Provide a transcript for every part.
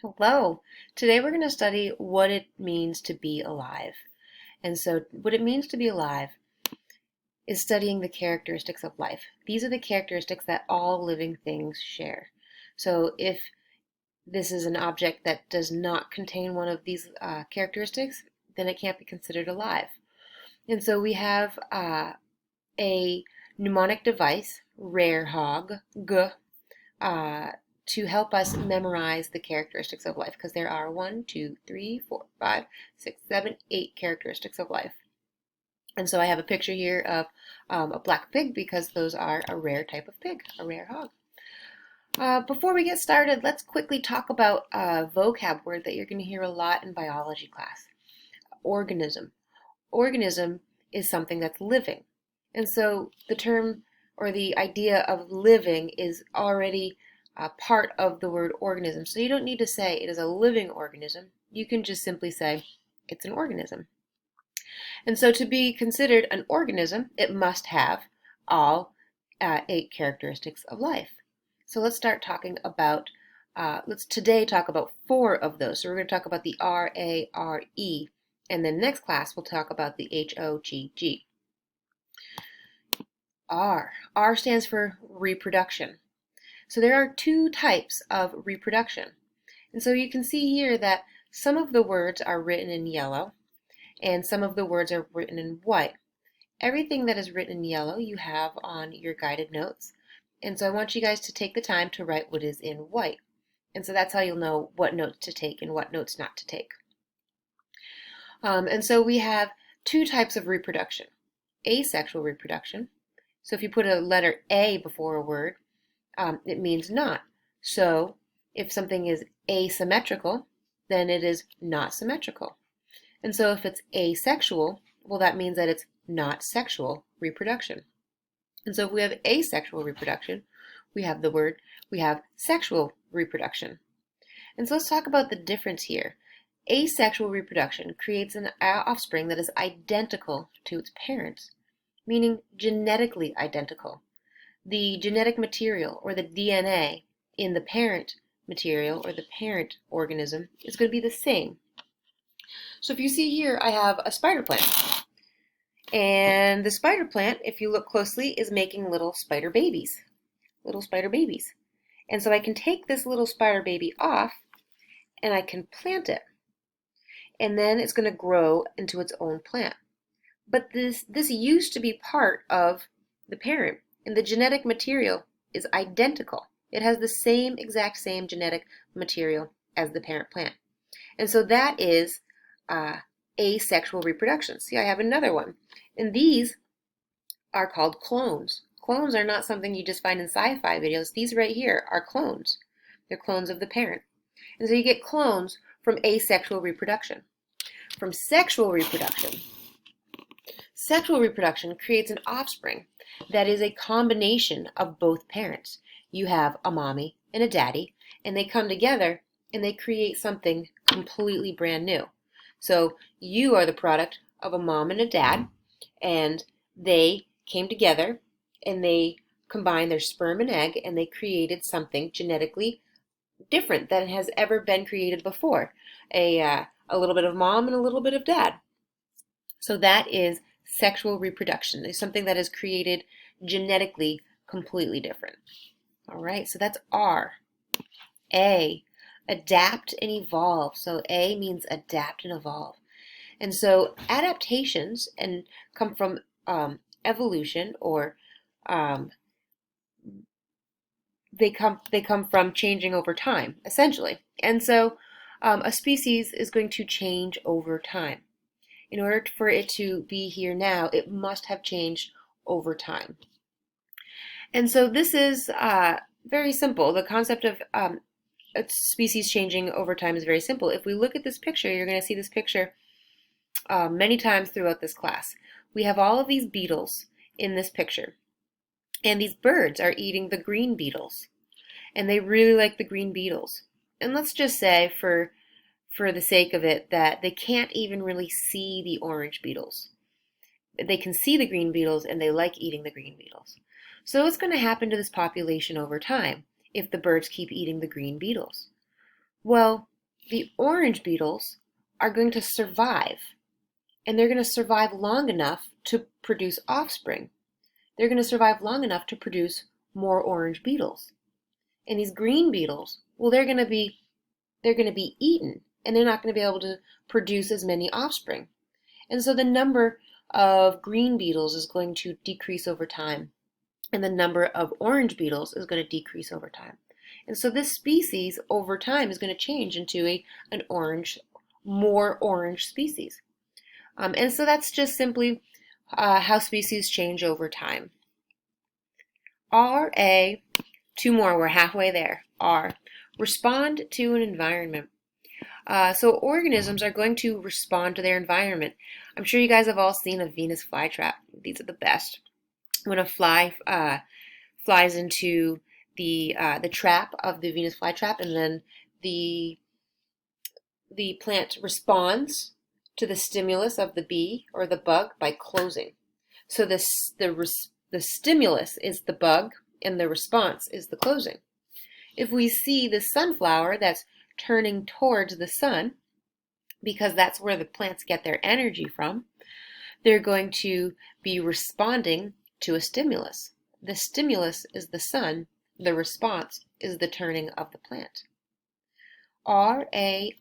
Hello. Today we're going to study what it means to be alive. And so what it means to be alive is studying the characteristics of life. These are the characteristics that all living things share. So if this is an object that does not contain one of these characteristics, then it can't be considered alive. And so we have a mnemonic device, rare hog, uh, to help us memorize the characteristics of life, because there are 1, 2, 3, 4, 5, 6, 7, 8 characteristics of life. And so I have a picture here of a black pig because those are a rare type of pig, a rare hog. Before we get started, let's quickly talk about a vocab word that you're going to hear a lot in biology class. Organism. Organism is something that's living. And so the term or the idea of living is already part of the word organism. So you don't need to say it is a living organism. You can just simply say it's an organism. And so to be considered an organism, it must have all 8 characteristics of life. So let's start talking about, let's today talk about 4 of those. So we're going to talk about the R, A, R, E, and then next class we'll talk about the H, O, G, G. R. R stands for reproduction. So there are 2 types of reproduction. And so you can see here that some of the words are written in yellow and some of the words are written in white. Everything that is written in yellow you have on your guided notes. And so I want you guys to take the time to write what is in white. And so that's how you'll know what notes to take and what notes not to take. And so we have 2 types of reproduction. Asexual reproduction. So if you put a letter A before a word, it means not. So if something is asymmetrical, then it is not symmetrical. And so if it's asexual, well, that means that it's not sexual reproduction. And so if we have asexual reproduction, we have sexual reproduction. And so let's talk about the difference here. Asexual reproduction creates an offspring that is identical to its parents, meaning genetically identical. The genetic material, or the DNA, in the parent material or the parent organism is going to be the same. So if you see here, I have a spider plant. And the spider plant, if you look closely, is making little spider babies. Little spider babies. And so I can take this little spider baby off and I can plant it. And then it's going to grow into its own plant. But this used to be part of the parent, and the genetic material is identical. It has the exact same genetic material as the parent plant. And so that is asexual reproduction. See, I have another one. And these are called clones. Clones are not something you just find in sci-fi videos. These right here are clones. They're clones of the parent. And so you get clones from asexual reproduction. From sexual reproduction, sexual reproduction creates an offspring that is a combination of both parents. You have a mommy and a daddy, and they come together and they create something completely brand new. So you are the product of a mom and a dad, and they came together and they combined their sperm and egg and they created something genetically different than has ever been created before. A little bit of mom and a little bit of dad. So that is sexual reproduction. It's something that is created genetically completely different. All right, so that's R. A, adapt and evolve. So A means adapt and evolve. And so adaptations come from evolution, or they come from changing over time, essentially. And so a species is going to change over time. In order for it to be here now, it must have changed over time. And so this is very simple. The concept of a species changing over time is very simple. If we look at this picture, you're going to see this picture many times throughout this class. We have all of these beetles in this picture. And these birds are eating the green beetles. And they really like the green beetles. And let's just say, for the sake of it, that they can't even really see the orange beetles. They can see the green beetles and they like eating the green beetles. So what's going to happen to this population over time if the birds keep eating the green beetles? Well, the orange beetles are going to survive, and they're going to survive long enough to produce offspring. They're going to survive long enough to produce more orange beetles. And these green beetles, well, they're going to be eaten, and they're not going to be able to produce as many offspring. And so the number of green beetles is going to decrease over time, and the number of orange beetles is going to decrease over time. And so this species over time is going to change into an orange, more orange species. And so that's just simply how species change over time. R-A, two more, we're halfway there. R, respond to an environment. So organisms are going to respond to their environment. I'm sure you guys have all seen a Venus flytrap. These are the best. When a fly flies into the trap of the Venus flytrap, and then the plant responds to the stimulus of the bee or the bug by closing. So the stimulus is the bug, and the response is the closing. If we see the sunflower that's turning towards the sun, because that's where the plants get their energy from, they're going to be responding to a stimulus. The stimulus is the sun, the response is the turning of the plant. R-A-R-E,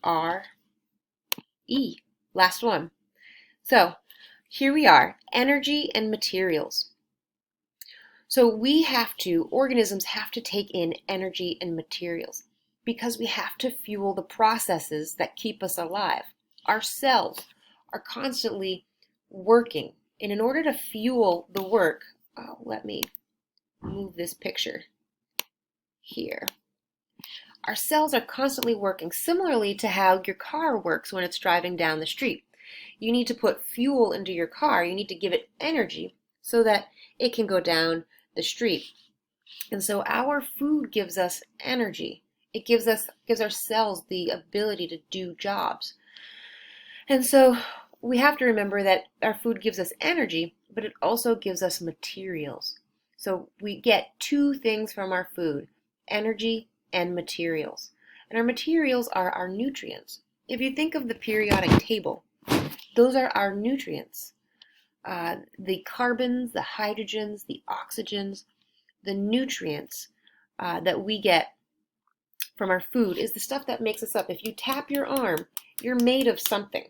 last one. So here we are, energy and materials. So organisms have to take in energy and materials because we have to fuel the processes that keep us alive. Our cells are constantly working, and in order to fuel the work, let me move this picture here. Our cells are constantly working, similarly to how your car works when it's driving down the street. You need to put fuel into your car, you need to give it energy so that it can go down the street. And so our food gives us energy. It gives our cells the ability to do jobs. And so we have to remember that our food gives us energy, but it also gives us materials. So we get two things from our food, energy and materials. And our materials are our nutrients. If you think of the periodic table, those are our nutrients. The carbons, the hydrogens, the oxygens, the nutrients that we get from our food is the stuff that makes us up. If you tap your arm, you're made of something.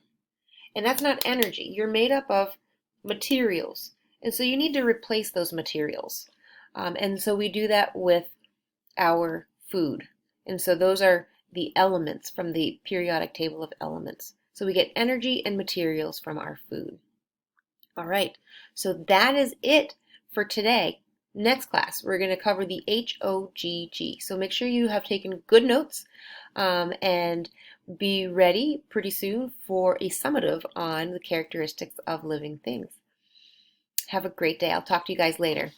And that's not energy. You're made up of materials. And so you need to replace those materials. And so we do that with our food. And so those are the elements from the periodic table of elements. So we get energy and materials from our food. All right, so that is it for today. Next class, we're going to cover the HOGG. So make sure you have taken good notes and be ready pretty soon for a summative on the characteristics of living things. Have a great day. I'll talk to you guys later.